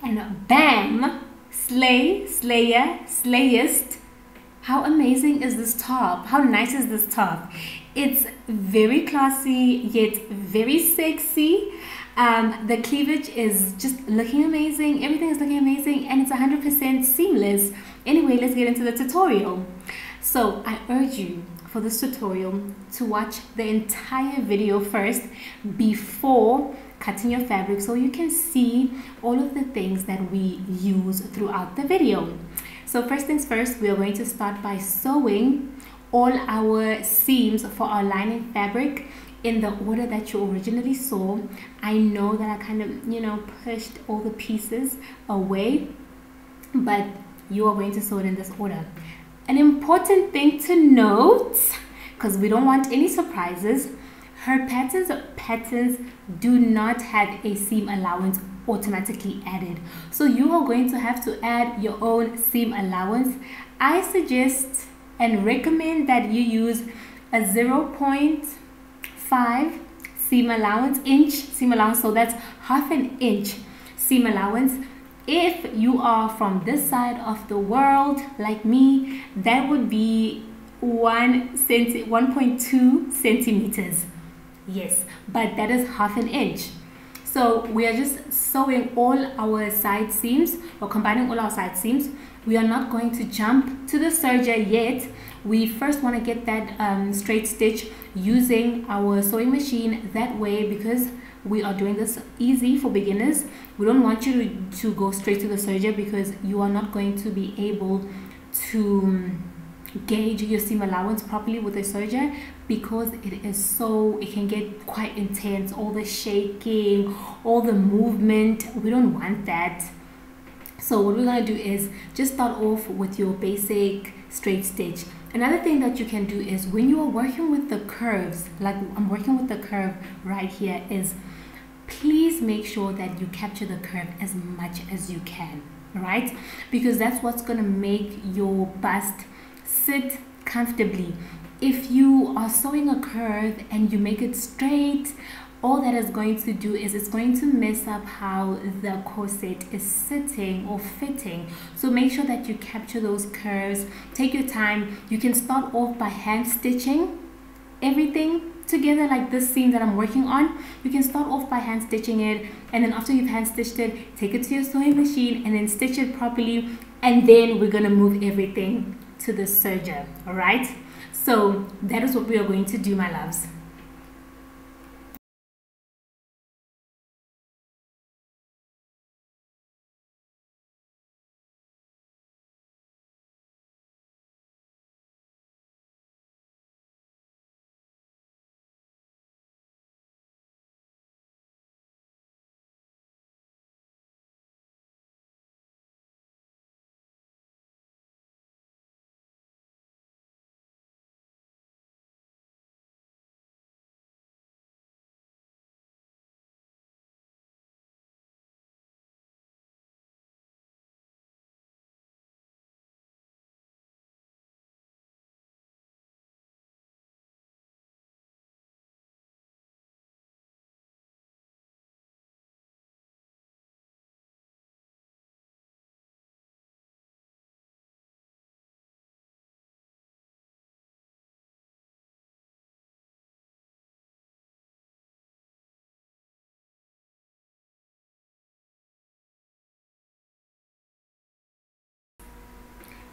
And bam! Slay, slayer, slayist. How amazing is this top? How nice is this top? It's very classy yet very sexy. The cleavage is just looking amazing. Everything is looking amazing, and it's 100% seamless. Anyway, let's get into the tutorial. So I urge you for this tutorial to watch the entire video first before cutting your fabric, so you can see all of the things that we use throughout the video. So first things first, we are going to start by sewing all our seams for our lining fabric in the order that you originally saw. I know that I kind of, pushed all the pieces away, but you are going to sew it in this order. An important thing to note, because we don't want any surprises, her patterns do not have a seam allowance automatically added. So you are going to have to add your own seam allowance. I suggest and recommend that you use a 0.5 seam allowance, so that's half an inch seam allowance. If you are from this side of the world like me, that would be 1.2 centimeters. Yes, but that is half an inch. So we are just sewing all our side seams, or combining all our side seams. We are not going to jump to the serger yet. We first want to get that straight stitch using our sewing machine. That way, because we are doing this easy for beginners, we don't want you to go straight to the serger, because you are not going to be able to gauge your seam allowance properly with a serger, because it can get quite intense. All the shaking, all the movement, we don't want that. So what we're going to do is just start off with your basic straight stitch. Another thing that you can do is, when you are working with the curves, like I'm working with the curve right here, is please make sure that you capture the curve as much as you can, right? Because that's what's going to make your bust sit comfortably. If you are sewing a curve and you make it straight, all that is going to do is it's going to mess up how the corset is sitting or fitting. So make sure that you capture those curves. Take your time. You can start off by hand stitching everything together, like this seam that I'm working on. You can start off by hand stitching it, and then after you've hand stitched it, take it to your sewing machine and then stitch it properly, and then we're going to move everything to the serger. All right, so that is what we are going to do, my loves.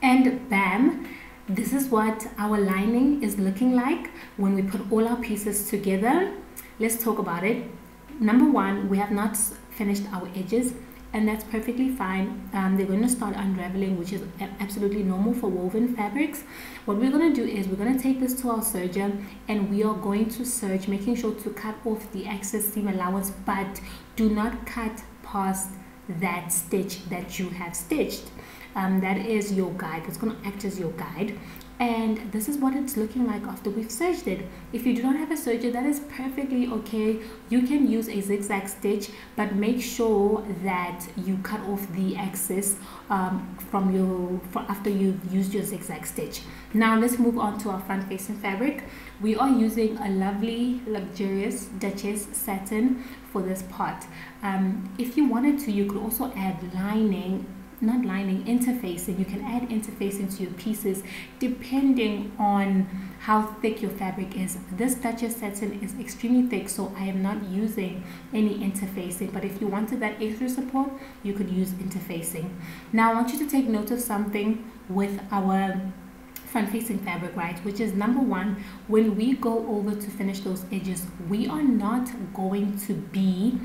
And bam, this is what our lining is looking like when we put all our pieces together. Let's talk about it. Number one, we have not finished our edges, and that's perfectly fine. They're going to start unraveling, which is absolutely normal for woven fabrics. What we're going to do is we're going to take this to our serger, and we are going to serge, making sure to cut off the excess seam allowance, but do not cut past that stitch that you have stitched. That is your guide. It's going to act as your guide. And this is what it's looking like after we've serged it. If you do not have a serger, that is perfectly okay. You can use a zigzag stitch, but make sure that you cut off the excess after you've used your zigzag stitch. Now let's move on to our front facing fabric. We are using a lovely luxurious Duchess satin for this part. If you wanted to, you could also add interfacing. You can add interfacing to your pieces depending on how thick your fabric is. This Duchess satin is extremely thick, so I am not using any interfacing, but if you wanted that extra support, you could use interfacing. Now I want you to take note of something with our front facing fabric, right, which is number one, when we go over to finish those edges, we are not going to be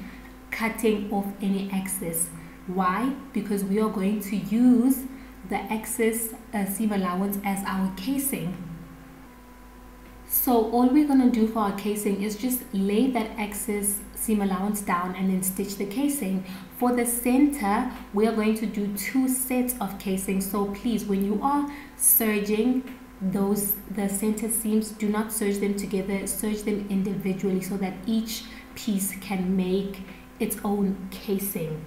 cutting off any excess. Why? Because we are going to use the excess seam allowance as our casing. So all we're going to do for our casing is just lay that excess seam allowance down and then stitch the casing. For the center, we are going to do 2 sets of casing. So please, when you are serging the center seams, do not serge them together, serge them individually so that each piece can make its own casing.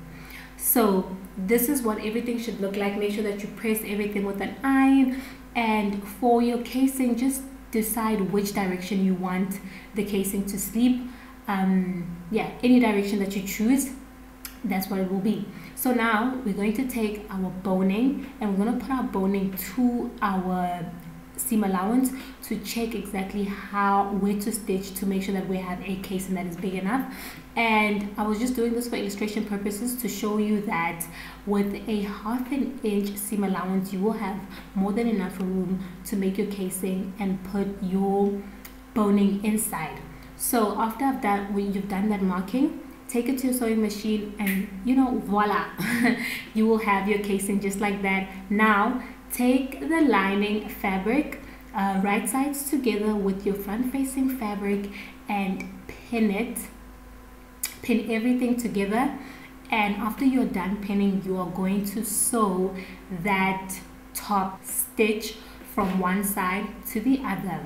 So this is what everything should look like. Make sure that you press everything with an iron, and for your casing, just decide which direction you want the casing to sleep. Yeah, any direction that you choose, that's what it will be. So now we're going to take our boning and we're going to put our boning to our seam allowance to check exactly where to stitch to make sure that we have a casing that is big enough. And I was just doing this for illustration purposes to show you that with a 1/2 inch seam allowance, you will have more than enough room to make your casing and put your boning inside. So after you've done that marking, take it to your sewing machine and voila, you will have your casing just like that. Now take the lining fabric, right sides together with your front facing fabric, and pin everything together. And after you're done pinning, you are going to sew that top stitch from one side to the other.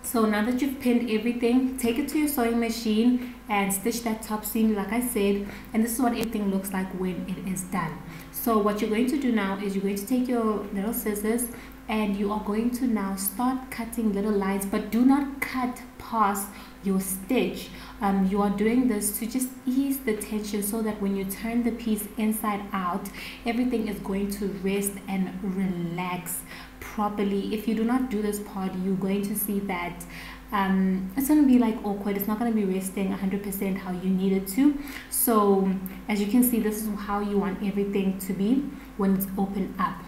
So now that you've pinned everything, take it to your sewing machine and stitch that top seam like I said, and this is what everything looks like when it is done. So what you're going to do now is you're going to take your little scissors and you are going to now start cutting little lines, but do not cut past your stitch. You are doing this to just ease the tension so that when you turn the piece inside out, everything is going to rest and relax properly. If you do not do this part, you're going to see that it's going to be like awkward. It's not going to be resting 100% how you need it to. So as you can see, this is how you want everything to be when it's open up.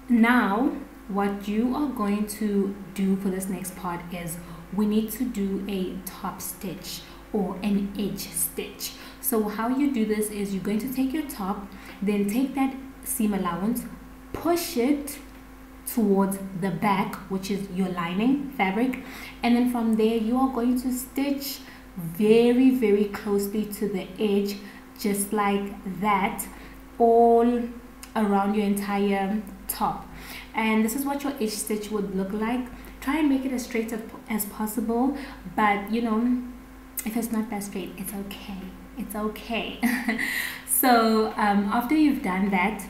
Now what you are going to do for this next part is we need to do a top stitch or an edge stitch. So how you do this is you're going to take your top, then take that seam allowance, push it towards the back, which is your lining fabric, and then from there you are going to stitch very, very closely to the edge, just like that, all around your entire top. And this is what your edge stitch would look like. Try and make it as straight as possible, but you know, if it's not that straight, it's okay, it's okay. So after you've done that,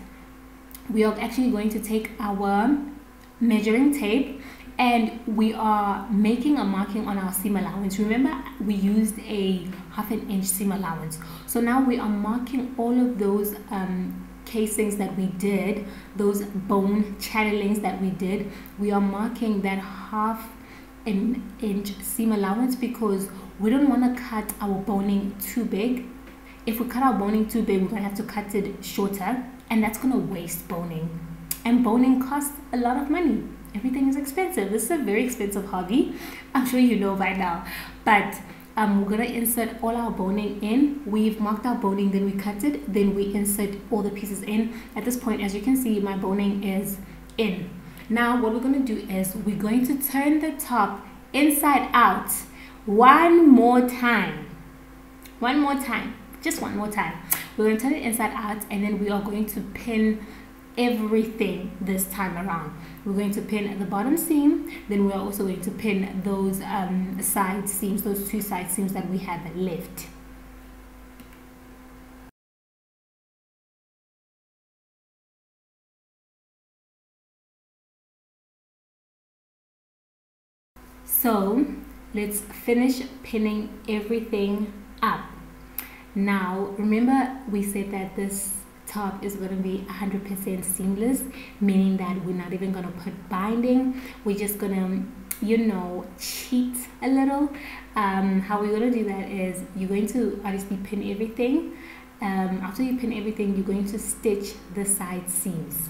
we are actually going to take our measuring tape and we are making a marking on our seam allowance. Remember, we used a 1/2 inch seam allowance. So now we are marking all of those casings that we did, those bone channelings that we did. We are marking that 1/2 inch seam allowance because we don't want to cut our boning too big. If we cut our boning too big, we're going to have to cut it shorter, and that's going to waste boning. And boning costs a lot of money. Everything is expensive. This is a very expensive hobby. I'm sure you know by now. But we're going to insert all our boning in. We've marked our boning, then we cut it, then we insert all the pieces in. At this point, as you can see, my boning is in. Now what we're going to do is we're going to turn the top inside out one more time. One more time. Just one more time. We're going to turn it inside out, and then we are going to pin everything this time around. We're going to pin the bottom seam, then we are also going to pin those side seams, those 2 side seams that we have left. So let's finish pinning everything up. Now remember, we said that this top is going to be 100% seamless, meaning that we're not even going to put binding. We're just going to, you know, cheat a little. How we're going to do that is you're going to obviously pin everything. After you pin everything, you're going to stitch the side seams.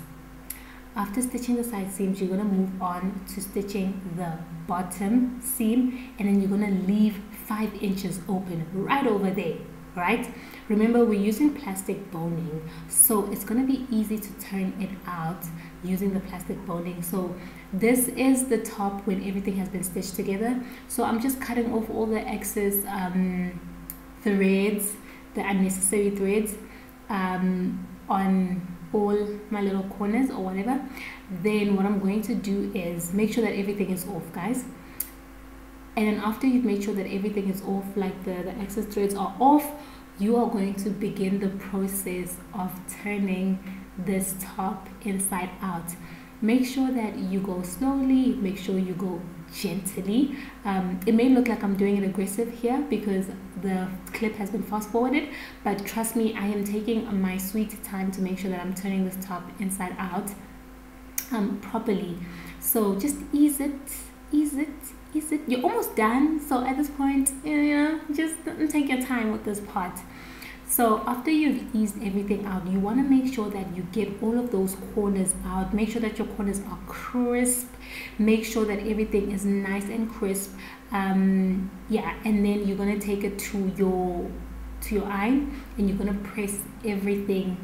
After stitching the side seams, you're going to move on to stitching the bottom seam, and then you're going to leave 5 inches open right over there, right? Remember, we're using plastic boning, so it's going to be easy to turn it out using the plastic boning. So this is the top when everything has been stitched together. So I'm just cutting off all the excess threads, the unnecessary threads on all my little corners or whatever. Then what I'm going to do is make sure that everything is off, guys. And then after you've made sure that everything is off, like the excess threads are off, you are going to begin the process of turning this top inside out. Make sure that you go slowly, make sure you go gently. It may look like I'm doing it aggressive here because the clip has been fast forwarded, but trust me, I am taking my sweet time to make sure that I'm turning this top inside out properly. So just ease it, ease it, ease it. You're almost done, so at this point, you know, just take your time with this part. So after you've eased everything out, you want to make sure that you get all of those corners out. Make sure that your corners are crisp. Make sure that everything is nice and crisp. Yeah, and then you're going to take it to your iron, and you're going to press everything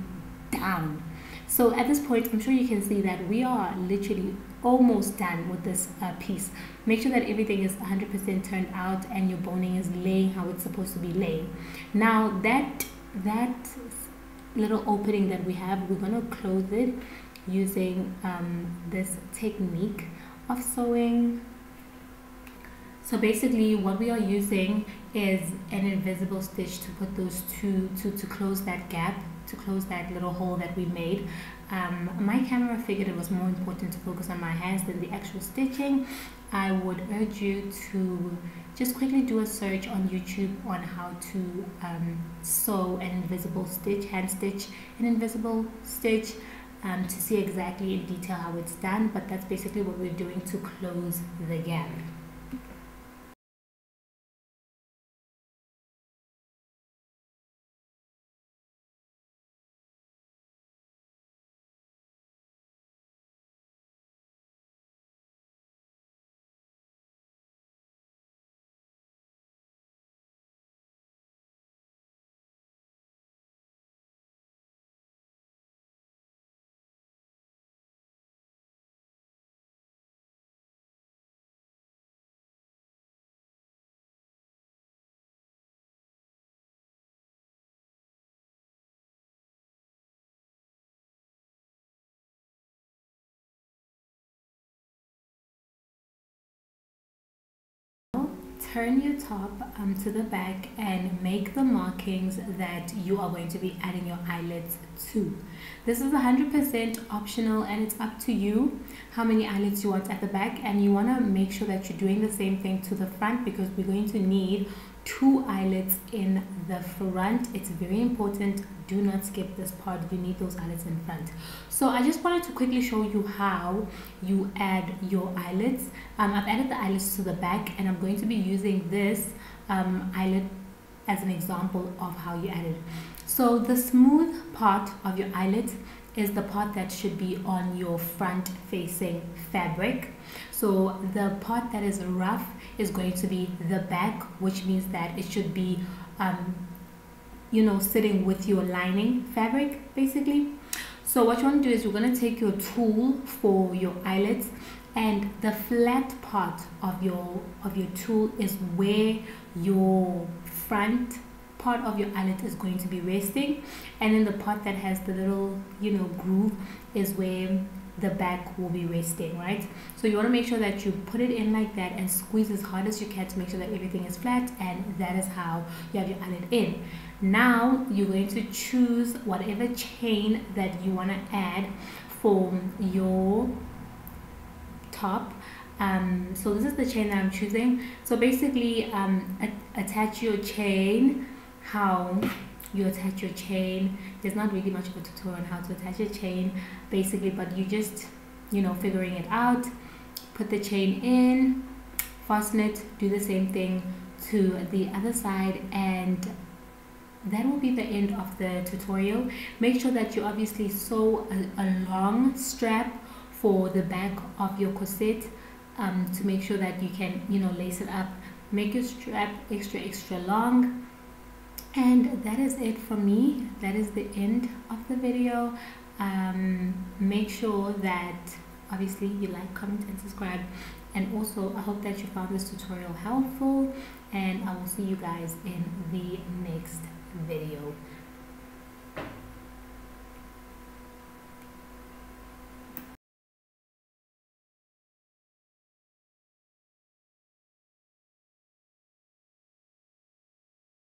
down. So at this point, I'm sure you can see that we are literally almost done with this piece. Make sure that everything is 100% turned out and your boning is laying how it's supposed to be laying. Now that little opening that we have, we're going to close it using this technique of sewing. So basically what we are using is an invisible stitch to put those to close that gap, to close that little hole that we made. My camera figured it was more important to focus on my hands than the actual stitching. I would urge you to just quickly do a search on YouTube on how to sew an invisible stitch, hand stitch an invisible stitch. to see exactly in detail how it's done, but that's basically what we're doing to close the gap. Turn your top to the back and make the markings that you are going to be adding your eyelids to. This is 100% optional, and it's up to you how many eyelids you want at the back, and you want to make sure that you're doing the same thing to the front, because we're going to need 2 eyelids in the front. It's very important. Do not skip this part. You need those eyelids in front. So I just wanted to quickly show you how you add your eyelids. I've added the eyelids to the back, and I'm going to be using this eyelid as an example of how you add it. So the smooth part of your eyelid is the part that should be on your front facing fabric. So the part that is rough is going to be the back, which means that it should be sitting with your lining fabric basically. So what you want to do is you're going to take your tool for your eyelids, and the flat part of your tool is where your front part of your eyelid is going to be resting, and then the part that has the little groove is where the back will be resting, right? So you want to make sure that you put it in like that and squeeze as hard as you can to make sure that everything is flat, and that is how you have your eyelid in. Now you're going to choose whatever chain that you want to add for your top. So this is the chain that I'm choosing. So basically attach your chain. How you attach your chain, there's not really much of a tutorial on how to attach a chain basically, but you just figuring it out. Put the chain in, fasten it, do the same thing to the other side, and that will be the end of the tutorial. Make sure that you obviously sew a long strap for the back of your corset to make sure that you can lace it up. Make your strap extra long. And that is it for me. That is the end of the video. Make sure that obviously you like, comment, and subscribe. And also I hope that you found this tutorial helpful, and I will see you guys in the next video.